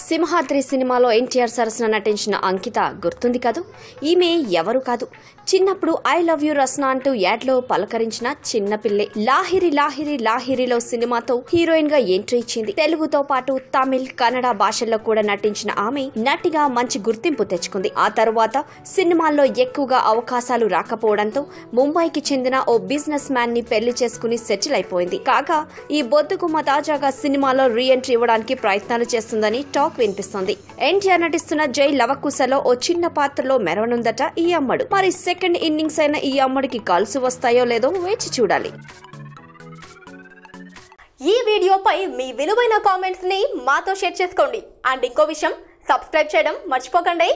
సింహాద్రి సినిమాలో ఎన్టీఆర్ సరసన నటించిన అంకిత గుర్తుంది కదూ. ఈమె ఎవరు కాదు, చిన్నప్పుడు ఐ లవ్ యూ రస్నా అంటూ యాడ్లో పలకరించిన చిన్న పిల్లే. లాహిరి లాహిరి లాహిరిలో సినిమాతో హీరోయిన్ గా ఎంట్రీ ఇచ్చింది. తెలుగుతో పాటు తమిళ్, కన్నడ భాషల్లో కూడా నటించిన ఆమె నటిగా మంచి గుర్తింపు తెచ్చుకుంది. ఆ తరువాత సినిమాల్లో ఎక్కువగా అవకాశాలు రాకపోవడంతో ముంబైకి చెందిన ఓ బిజినెస్ మ్యాన్ ని పెళ్లి చేసుకుని సెటిల్ అయిపోయింది. కాగా ఈ బొద్దుగుమ్మ తాజాగా సినిమాలో రీ ఎంట్రీ ఇవ్వడానికి ప్రయత్నాలు చేస్తుందని టాక్ వినిపిస్తోంది. ఎన్టీఆర్ నటిస్తున్న జై లవకుశలో ఓ చిన్న పాత్రలో మెరవనుందట ఈ అమ్మడు. మరి సెకండ్ ఇన్నింగ్స్ అయిన ఈ అమ్మడికి కలిసి వస్తాయో లేదో వేచి చూడాలి. ఈ వీడియోపై మీ విలువైన కామెంట్స్ ని మాతో షేర్ చేసుకోండి. అండ్ ఇంకో విషయం, సబ్స్క్రైబ్ చేయడం మర్చిపోకండి.